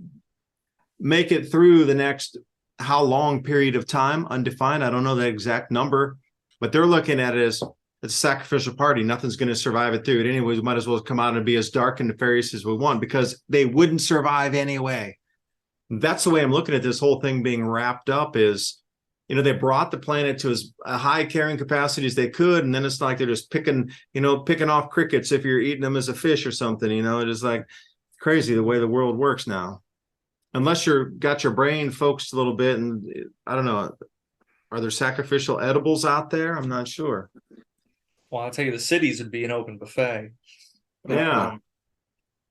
[SPEAKER 2] make it through the next how long period of time, undefined. I don't know the exact number, but they're looking at it as it's a sacrificial party. Nothing's going to survive it through it anyways. We might as well come out and be as dark and nefarious as we want because they wouldn't survive anyway. That's the way I'm looking at this whole thing being wrapped up is, they brought the planet to as a high carrying capacity as they could. And then it's like they're just picking off crickets if you're eating them as a fish or something, it is like crazy the way the world works now. Unless got your brain focused a little bit. And I don't know, are there sacrificial edibles out there? I'm not sure.
[SPEAKER 3] Well, I'll tell you, the cities would be an open buffet.
[SPEAKER 2] Yeah.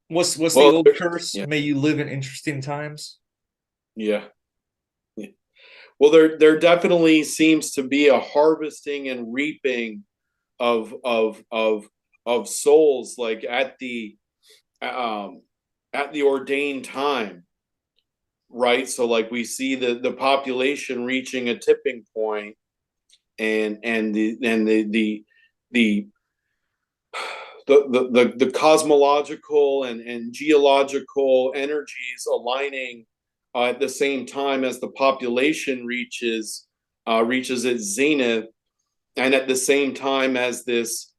[SPEAKER 3] What's the old curse?
[SPEAKER 1] Yeah.
[SPEAKER 3] May you live in interesting times.
[SPEAKER 1] Yeah. Well, there definitely seems to be a harvesting and reaping of souls, like at the ordained time, right? So like we see the population reaching a tipping point, and the cosmological and geological energies aligning at the same time as the population reaches its zenith, and at the same time as this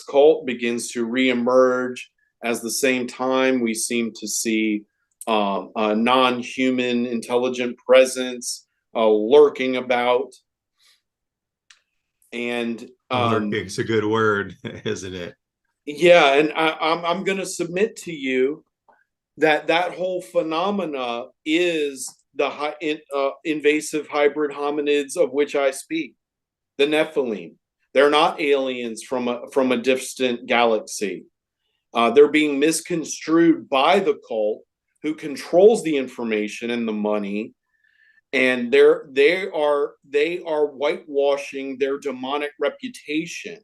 [SPEAKER 1] cult begins to reemerge, as the same time we seem to see a non-human intelligent presence lurking about. And
[SPEAKER 2] lurking's a good word, isn't it?
[SPEAKER 1] Yeah, and I'm going to submit to you that whole phenomena is the invasive hybrid hominids of which I speak, the Nephilim. They're not aliens from a distant galaxy. They're being misconstrued by the cult, who controls the information and the money, and they are whitewashing their demonic reputation.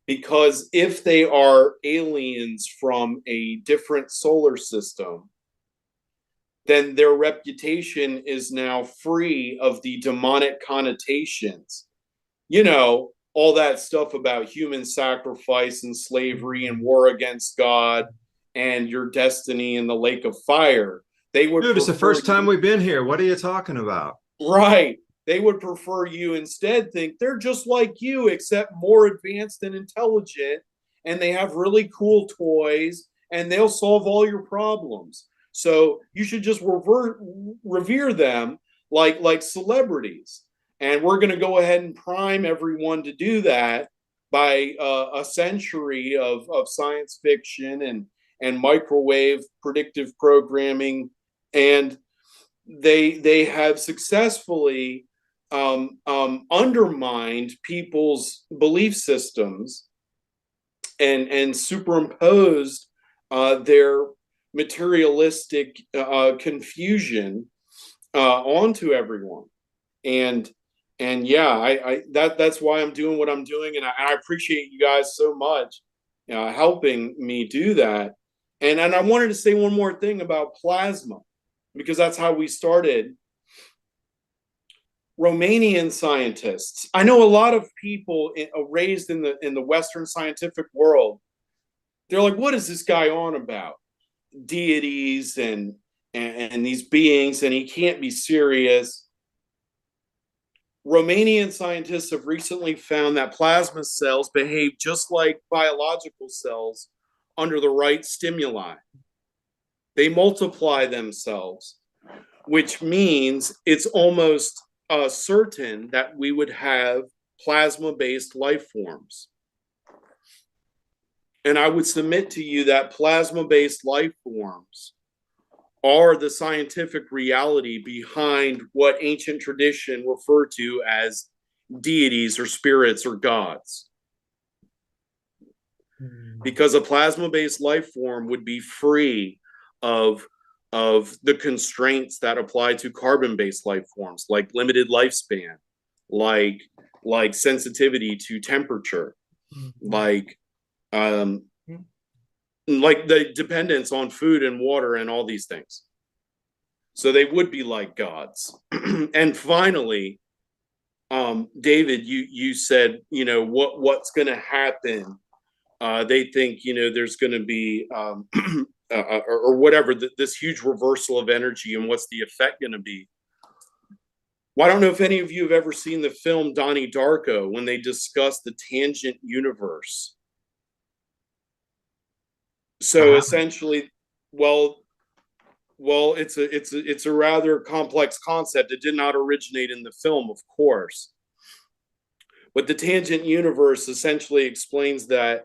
[SPEAKER 1] Because if they are aliens from a different solar system, then their reputation is now free of the demonic connotations. All that stuff about human sacrifice and slavery and war against God and your destiny in the lake of fire. Dude,
[SPEAKER 2] it's the first time we've been here. What are you talking about?
[SPEAKER 1] Right. They would prefer you instead think they're just like you, except more advanced and intelligent, and they have really cool toys, and they'll solve all your problems. So you should just revere them like celebrities. And we're going to go ahead and prime everyone to do that by a century of science fiction and microwave predictive programming. And they have successfully undermined people's belief systems and superimposed their materialistic confusion onto everyone. And yeah, that's why I'm doing what I'm doing, and I appreciate you guys so much helping me do that. And I wanted to say one more thing about plasma, because that's how we started. Romanian scientists. I know a lot of people raised in the Western scientific world. They're like, "What is this guy on about? Deities and these beings, and he can't be serious." Romanian scientists have recently found that plasma cells behave just like biological cells under the right stimuli. They multiply themselves, which means it's almost certain that we would have plasma-based life forms. And I would submit to you that plasma-based life forms are the scientific reality behind what ancient tradition referred to as deities or spirits or gods. Because a plasma-based life form would be free of the constraints that apply to carbon-based life forms, like limited lifespan, like like sensitivity to temperature, like the dependence on food and water and all these things. So they would be like gods. And finally, David, you said, what's going to happen? They think, there's going to be, or whatever, this huge reversal of energy, and what's the effect going to be? Well, I don't know if any of you have ever seen the film Donnie Darko, when they discuss the tangent universe. So essentially, well, it's a rather complex concept. It did not originate in the film, of course. But the tangent universe essentially explains that,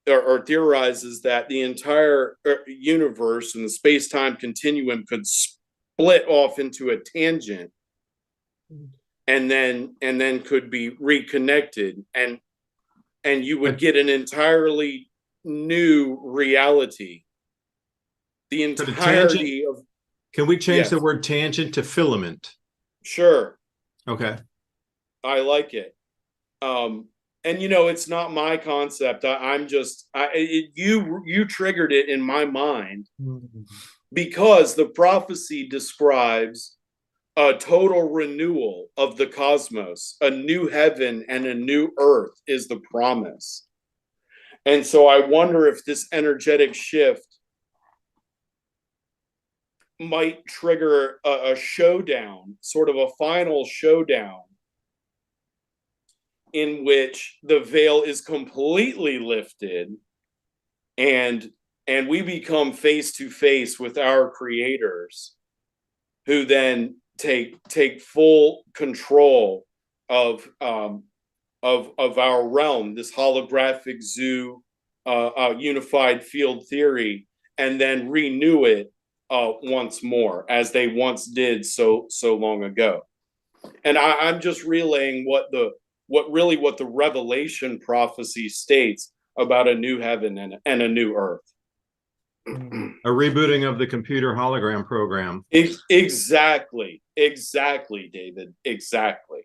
[SPEAKER 1] or theorizes that the entire universe and the space-time continuum could split off into a tangent, and then could be reconnected, and you would get an entirely new reality. The entirety of.
[SPEAKER 2] Can we change the word tangent to filament?
[SPEAKER 1] Sure.
[SPEAKER 2] Okay.
[SPEAKER 1] I like it. And it's not my concept. You triggered it in my mind, because the prophecy describes a total renewal of the cosmos. A new heaven and a new earth is the promise. And so I wonder if this energetic shift might trigger a showdown, sort of a final showdown, in which the veil is completely lifted, and we become face to face with our creators, who then take full control of our realm, this holographic zoo, unified field theory, and then renew it once more, as they once did so long ago. And I'm just relaying what the Revelation prophecy states about a new heaven and a new earth.
[SPEAKER 2] A rebooting of the computer hologram program.
[SPEAKER 1] Exactly, David. Exactly.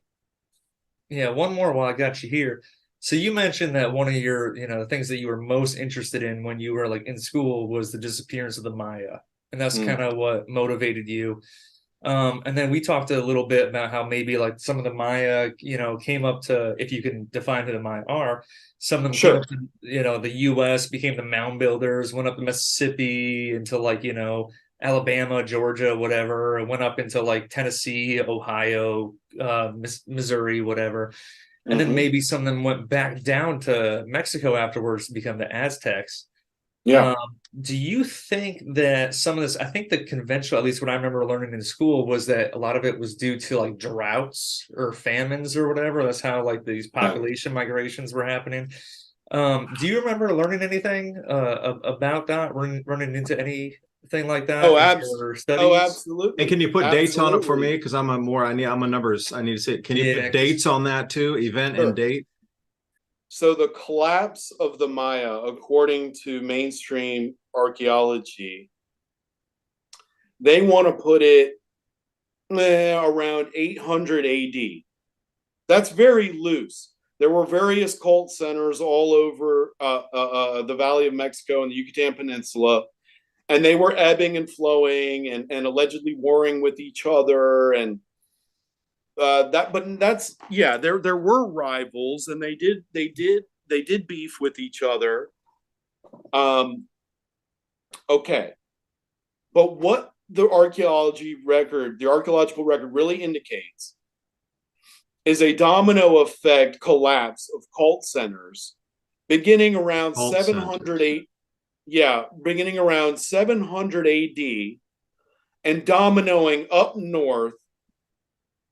[SPEAKER 3] Yeah, one more while I got you here. So you mentioned that one of your, the things that you were most interested in when you were like in school was the disappearance of the Maya. And that's kind of what motivated you. And then we talked a little bit about how maybe like some of the Maya, came up to, if you can define who the Maya are, some of them came up to, the US, became the mound builders, went up to Mississippi into like, Alabama, Georgia, whatever, went up into like Tennessee, Ohio, Missouri, whatever. And then maybe some of them went back down to Mexico afterwards to become the Aztecs.
[SPEAKER 1] Yeah.
[SPEAKER 3] Do you think that some of this, I think the conventional, at least what I remember learning in school, was that a lot of it was due to like droughts or famines or whatever. That's how like these population migrations were happening. Do you remember learning anything about that, running into anything like that in your studies?
[SPEAKER 1] Oh, absolutely.
[SPEAKER 2] And can you put dates on it for me? Because I'm a numbers. I need to see. Can you put dates on that too? Event and date?
[SPEAKER 1] So the collapse of the Maya, according to mainstream archaeology, they want to put it around 800 AD. That's very loose. There were various cult centers all over the Valley of Mexico and the Yucatan Peninsula, and they were ebbing and flowing and allegedly warring with each other. And there were rivals, and they did beef with each other. Okay, but what the archaeological record really indicates is a domino effect collapse of cult centers beginning around 700 AD, and dominoing up north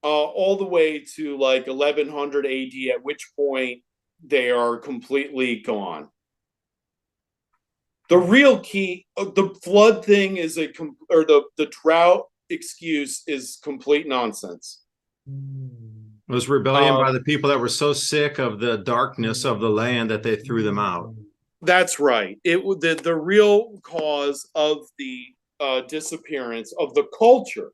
[SPEAKER 1] all the way to like 1100 AD, at which point they are completely gone. The real key, the flood thing is the drought excuse is complete nonsense.
[SPEAKER 2] It was rebellion by the people that were so sick of the darkness of the land that they threw them out.
[SPEAKER 1] That's right. The real cause of the disappearance of the culture,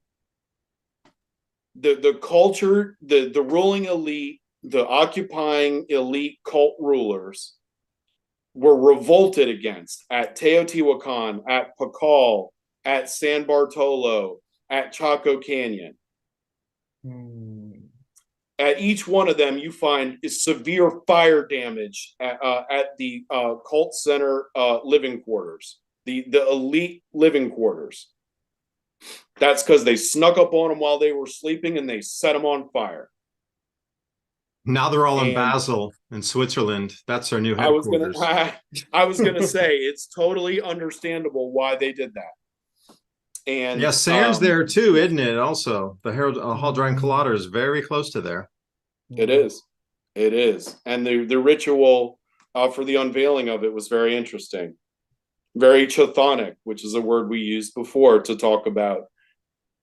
[SPEAKER 1] the culture, the ruling elite the occupying elite cult rulers were revolted against at Teotihuacan, at Pakal, at San Bartolo, at Chaco Canyon. At each one of them, you find severe fire damage at the cult center living quarters, the elite living quarters. That's because they snuck up on them while they were sleeping and they set them on fire.
[SPEAKER 2] Now they're all in Basel in Switzerland. That's their new headquarters.
[SPEAKER 1] I was gonna say it's totally understandable why they did that. And
[SPEAKER 2] yeah, CERN's there too, isn't it? Also, the Hadron Collider is very close to there.
[SPEAKER 1] It is, and the ritual for the unveiling of it was very interesting, very chthonic, which is a word we used before to talk about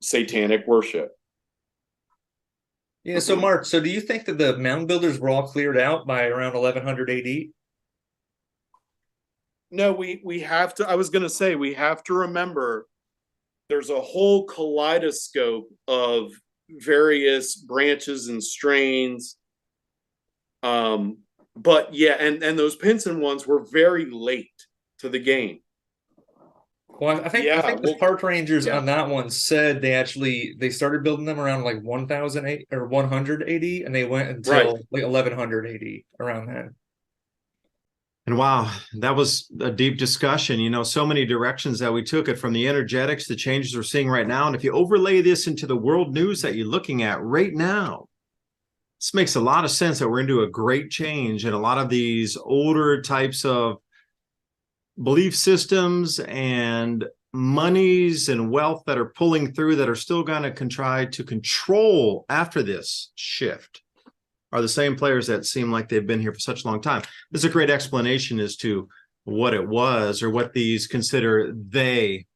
[SPEAKER 1] satanic worship.
[SPEAKER 3] Yeah, so Mark, so do you think that the mound builders were all cleared out by around 1100 AD?
[SPEAKER 1] No, we have to, I was going to say, we have to remember there's a whole kaleidoscope of various branches and strains. But yeah, and those Pinson ones were very late to the game.
[SPEAKER 3] Well, I think the park rangers on that one said they started building them around like 1000 or 100 AD, and they went until like 1100 AD around then.
[SPEAKER 2] And wow, that was a deep discussion. You know, so many directions that we took it, from the energetics, the changes we're seeing right now. And if you overlay this into the world news that you're looking at right now, this makes a lot of sense that we're into a great change, and a lot of these older types of belief systems and monies and wealth that are pulling through, that are still going to try to control after this shift, are the same players that seem like they've been here for such a long time. There's a great explanation as to what it was, or what these consider they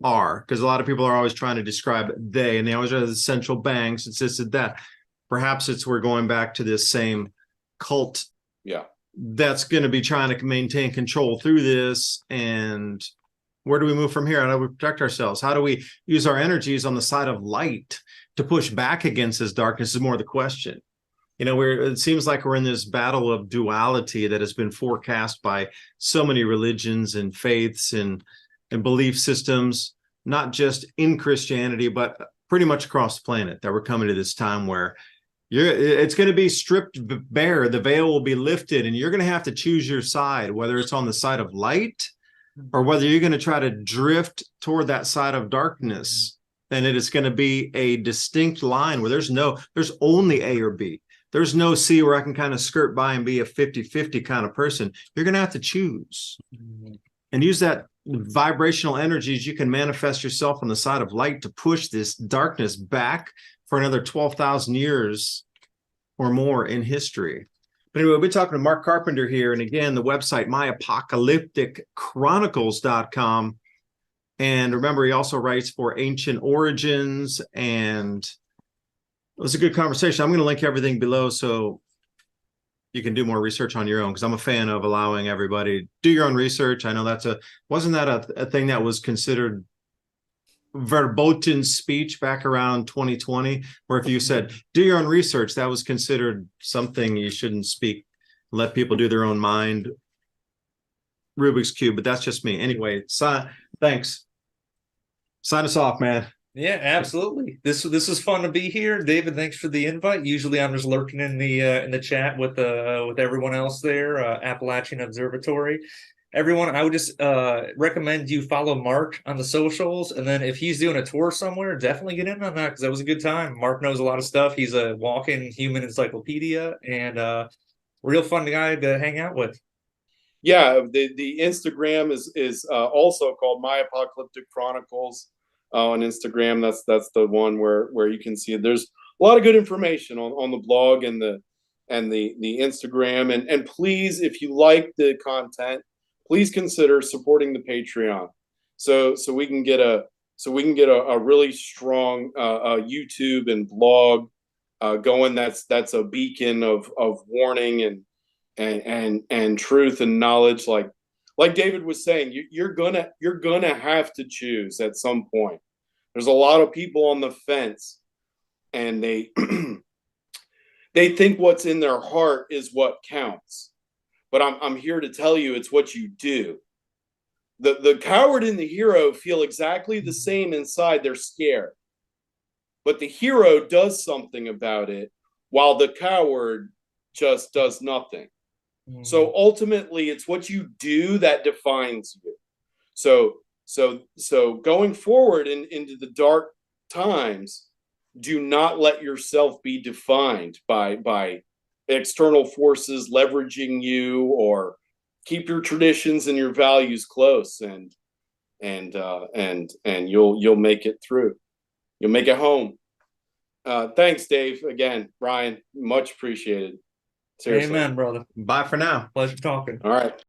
[SPEAKER 2] are, because a lot of people are always trying to describe they, and they always are the central banks, insisted that. Perhaps we're going back to this same cult.
[SPEAKER 1] Yeah.
[SPEAKER 2] That's going to be trying to maintain control through this. And where do we move from here? How do we protect ourselves? How do we use our energies on the side of light to push back against this darkness is more the question. You know, it seems like we're in this battle of duality that has been forecast by so many religions and faiths and belief systems, not just in Christianity, but pretty much across the planet, that we're coming to this time where it's going to be stripped bare. The veil will be lifted, and you're going to have to choose your side, whether it's on the side of light or whether you're going to try to drift toward that side of darkness. And it is going to be a distinct line where there's only A or B. There's no C where I can kind of skirt by and be a 50-50 kind of person. You're going to have to choose and use that vibrational energies. You can manifest yourself on the side of light to push this darkness back for another 12,000 years or more in history. But anyway, we're talking to Mark Carpenter here. And again, the website, myapocalypticchronicles.com. And remember, he also writes for Ancient Origins. And it was a good conversation. I'm going to link everything below so you can do more research on your own, because I'm a fan of allowing everybody to do your own research. I know wasn't that a thing that was considered verboten speech back around 2020, where if you said do your own research, that was considered something you shouldn't speak, let people do their own mind, Rubik's Cube. But that's just me. Anyway, thanks. Sign us off, man.
[SPEAKER 3] Yeah, absolutely. This is fun to be here, David. Thanks for the invite. Usually I'm just lurking in the chat with everyone else there, Appalachian Observatory. Everyone, I would just recommend you follow Mark on the socials, and then if he's doing a tour somewhere, definitely get in on that, because that was a good time. Mark knows a lot of stuff. He's a walking human encyclopedia, and real fun guy to hang out with.
[SPEAKER 1] Yeah, the Instagram is also called My Apocalyptic Chronicles on Instagram. That's the one where you can see it. There's a lot of good information on the blog and the Instagram. And please, if you like the content, please consider supporting the Patreon, so we can get a really strong YouTube and blog going. That's a beacon of warning and truth and knowledge. Like David was saying, you're gonna have to choose at some point. There's a lot of people on the fence, and they they think what's in their heart is what counts. But I'm here to tell you it's what you do. The coward and the hero feel exactly the same inside. They're scared. But the hero does something about it while the coward just does nothing. So ultimately, it's what you do that defines you. So going forward into the dark times, do not let yourself be defined by external forces leveraging you, or keep your traditions and your values close, and you'll make it through. You'll make it home. Thanks, Dave. Again, Brian, much appreciated. Seriously.
[SPEAKER 3] Amen, brother.
[SPEAKER 2] Bye for now.
[SPEAKER 3] Pleasure talking.
[SPEAKER 1] All right.